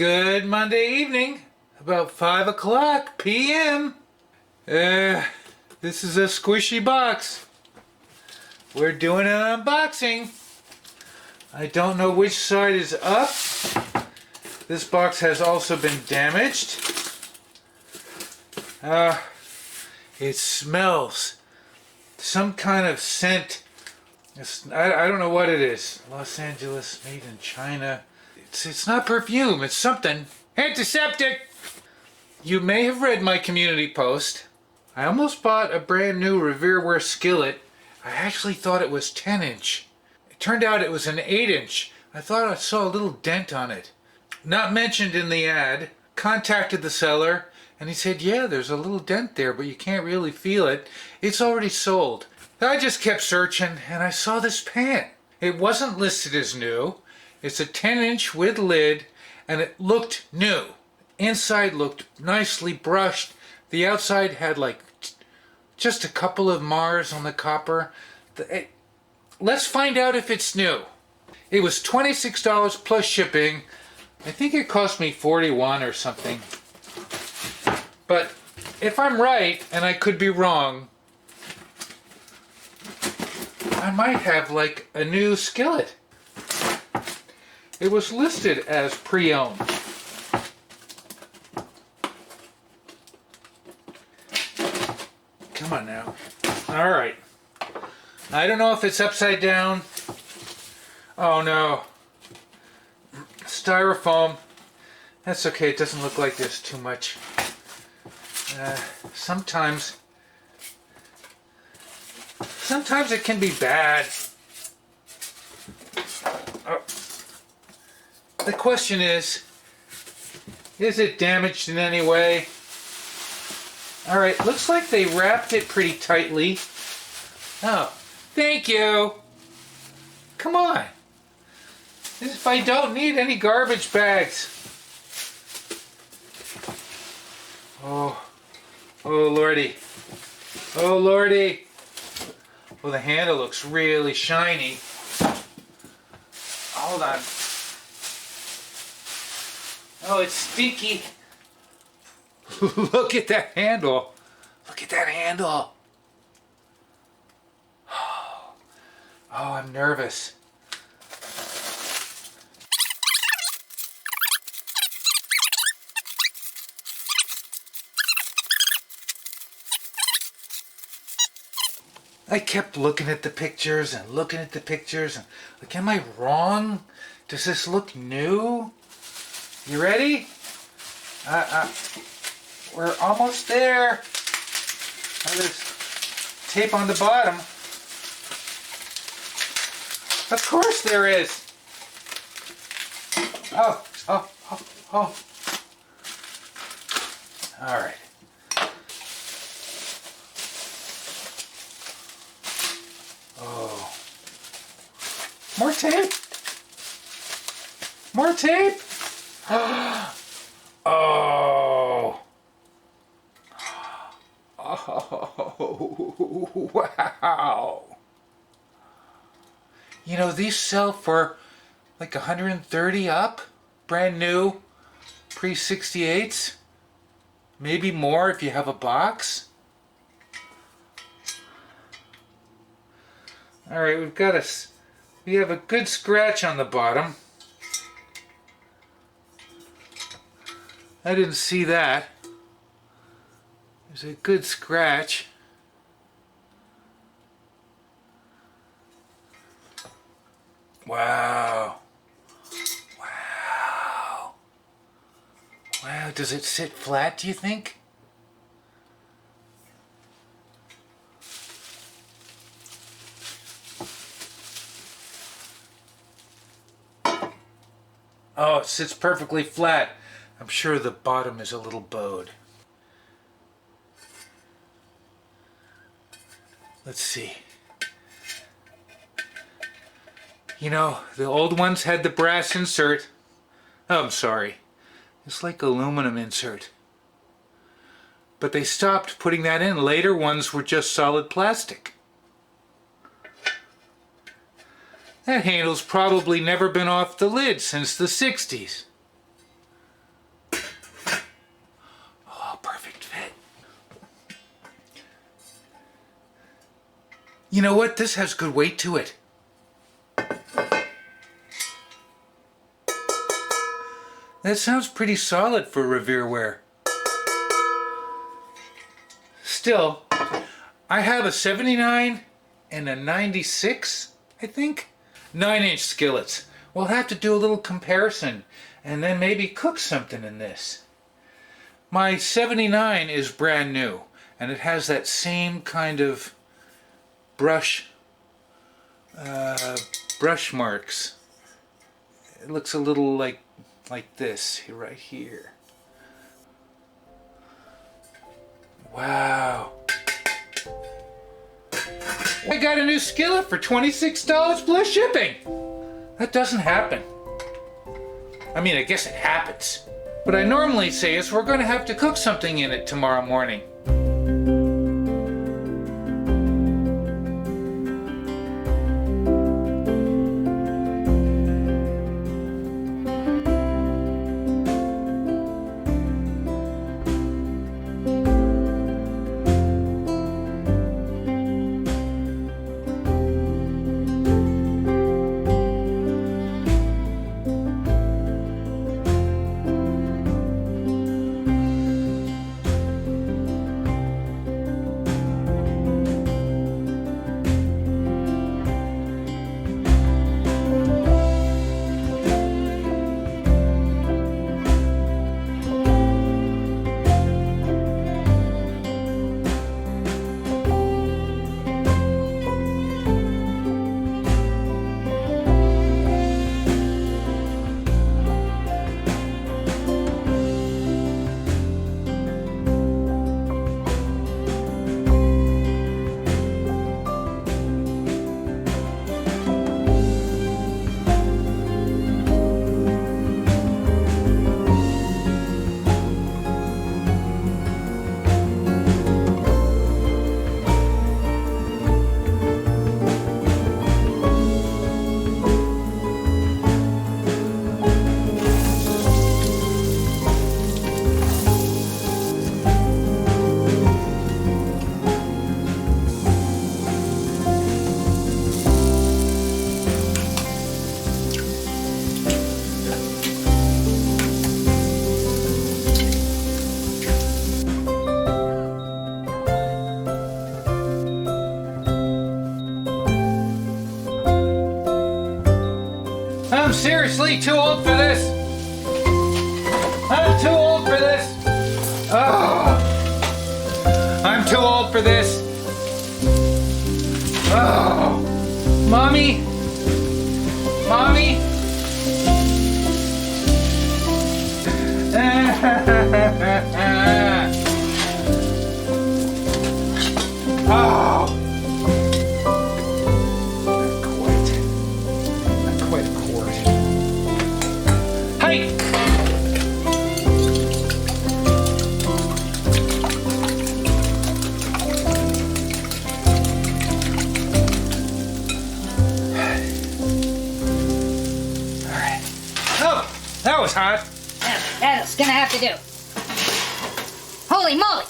Good Monday evening, about 5 o'clock p.m. This is a squishy box. We're doing an unboxing. I don't know which side is up. This box has also been damaged. It smells some kind of scent. I don't know what it is. Los Angeles, made in China. It's not perfume, it's something. Antiseptic! You may have read my community post. I almost bought a brand new Revere Ware Skillet. I actually thought it was 10-inch. It turned out it was an 8-inch. I thought I saw a little dent on it. Not mentioned in the ad. Contacted the seller and he said, yeah, there's a little dent there, but you can't really feel it. It's already sold. I just kept searching and I saw this pan. It wasn't listed as new. It's a 10-inch with lid and it looked new. Inside looked nicely brushed. The outside had like just a couple of mars on the copper. Let's find out if it's new. It was $26 plus shipping. I think it cost me $41 or something. But if I'm right, and I could be wrong, I might have like a new skillet. It was listed as pre-owned. Come on now. All right. I don't know if it's upside down. Oh no. Styrofoam. That's okay. It doesn't look like there's too much. Sometimes it can be bad. Oh. The question is it damaged in any way? Alright, looks like they wrapped it pretty tightly. Oh, thank you. Come on. As if I don't need any garbage bags. Oh lordy. Oh lordy. Well, the handle looks really shiny. Hold on. Oh, it's stinky. Look at that handle. Look at that handle. Oh, I'm nervous. I kept looking at the pictures and looking at the pictures and like, am I wrong? Does this look new? You ready? We're almost there. Oh, there's tape on the bottom. Of course there is. Oh. All right. Oh. More tape. More tape. Oh. Oh, wow. You know, these sell for like 130 up, brand new, pre-68s. Maybe more if you have a box. All right, we have a good scratch on the bottom. I didn't see that. There's a good scratch. Wow. Wow. Wow, does it sit flat, do you think? Oh, it sits perfectly flat. I'm sure the bottom is a little bowed. Let's see. You know, the old ones had the brass insert. Oh, I'm sorry. It's like aluminum insert. But they stopped putting that in. Later ones were just solid plastic. That handle's probably never been off the lid since the 60s. You know what? This has good weight to it. That sounds pretty solid for Revere Ware. Still, I have a 79 and a 96, I think. 9-inch skillets. We'll have to do a little comparison and then maybe cook something in this. My 79 is brand new and it has that same kind of brush marks. It looks a little like this right here. Wow. I got a new skillet for $26 plus shipping. That doesn't happen. I mean, I guess it happens. What I normally say is we're going to have to cook something in it tomorrow morning. I'm seriously too old for this. I'm too old for this. Oh, I'm too old for this. Oh, Mommy, Mommy. Oh. That was hot. That's gonna have to do. Holy moly!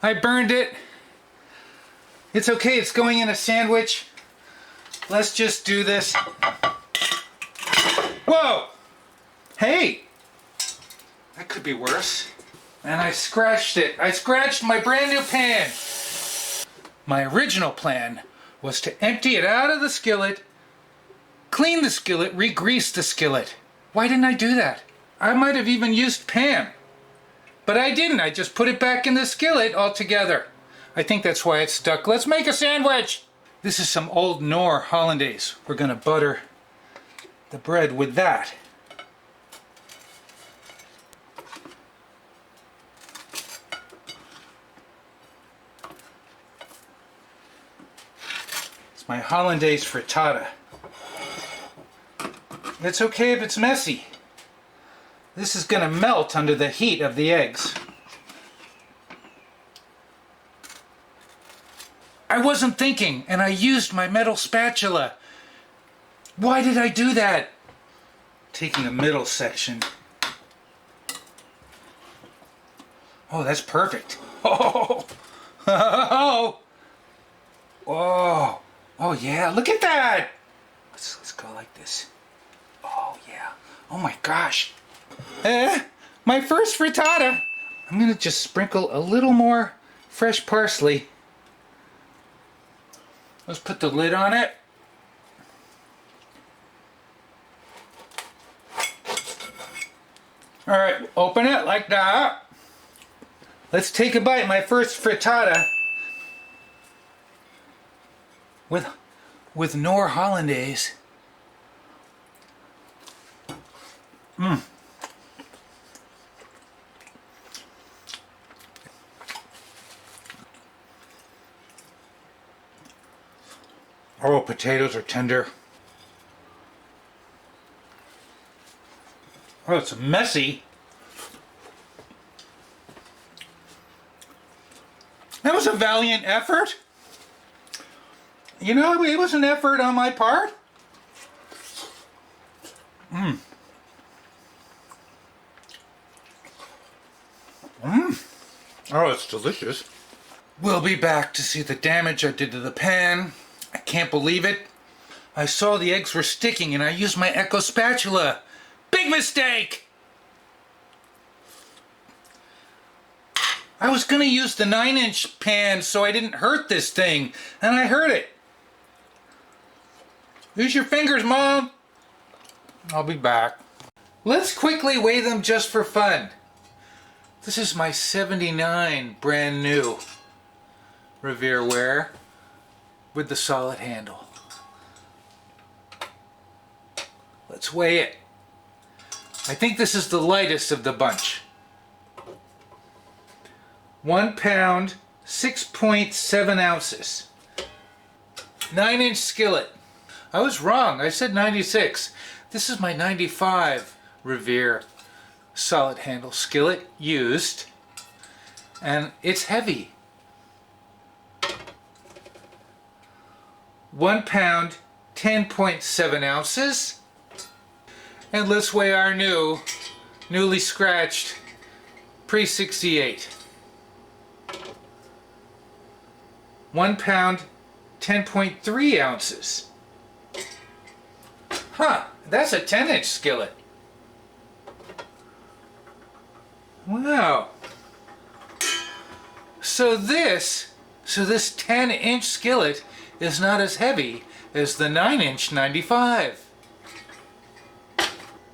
I burned it. It's okay, it's going in a sandwich. Let's just do this. Whoa! Hey! That could be worse. And I scratched it. I scratched my brand new pan. My original plan was to empty it out of the skillet, clean the skillet, re-grease the skillet. Why didn't I do that? I might have even used Pam. But I didn't. I just put it back in the skillet altogether. I think that's why it's stuck. Let's make a sandwich! This is some old Knorr hollandaise. We're gonna butter the bread with that. It's my hollandaise frittata. It's okay if it's messy. This is gonna melt under the heat of the eggs. I wasn't thinking, and I used my metal spatula. Why did I do that? Taking the middle section. Oh, that's perfect. Oh, oh, oh, oh yeah! Look at that. Let's go like this. Oh yeah! Oh my gosh! My first frittata. I'm gonna just sprinkle a little more fresh parsley. Let's put the lid on it. All right, open it like that. Let's take a bite. My first frittata with Knorr hollandaise. Oh, potatoes are tender. Oh, it's messy. That was a valiant effort. You know, it was an effort on my part. Oh, it's delicious. We'll be back to see the damage I did to the pan. I can't believe it. I saw the eggs were sticking and I used my Echo spatula. Big mistake! I was gonna use the 9-inch pan so I didn't hurt this thing, and I hurt it. Use your fingers, Mom. I'll be back. Let's quickly weigh them just for fun. This is my 79 brand new Revere Ware with the solid handle. Let's weigh it. I think this is the lightest of the bunch. 1 pound, 6.7 ounces. 9-inch skillet. I was wrong. I said 96. This is my 95 Revere solid handle skillet used, and it's heavy. 1 pound, 10.7 ounces. And let's weigh our newly scratched pre-68. 1 pound, 10.3 ounces. Huh, that's a 10-inch skillet. Wow. So this 10-inch skillet is not as heavy as the 9-inch 95.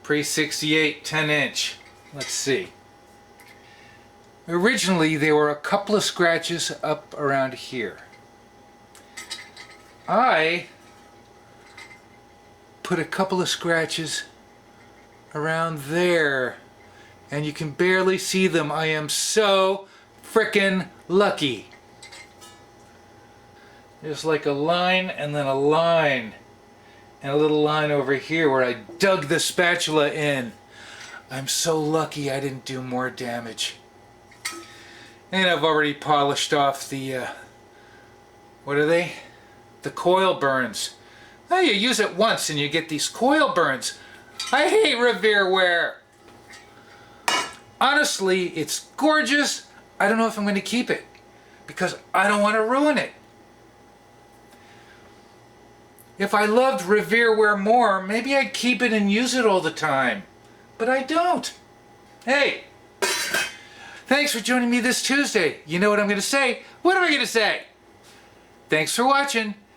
Pre-68 10-inch. Let's see. Originally there were a couple of scratches up around here. I put a couple of scratches around there, and you can barely see them. I am so frickin' lucky. There's like a line and then a line and a little line over here where I dug the spatula in. I'm so lucky I didn't do more damage. And I've already polished off the what are they? The coil burns. Oh, you use it once and you get these coil burns. I hate Revere Ware. Honestly, it's gorgeous. I don't know if I'm going to keep it. because I don't want to ruin it. If I loved Revere Ware more, maybe I'd keep it and use it all the time. But I don't. Hey, thanks for joining me this Tuesday. You know what I'm going to say? What am I going to say? Thanks for watching.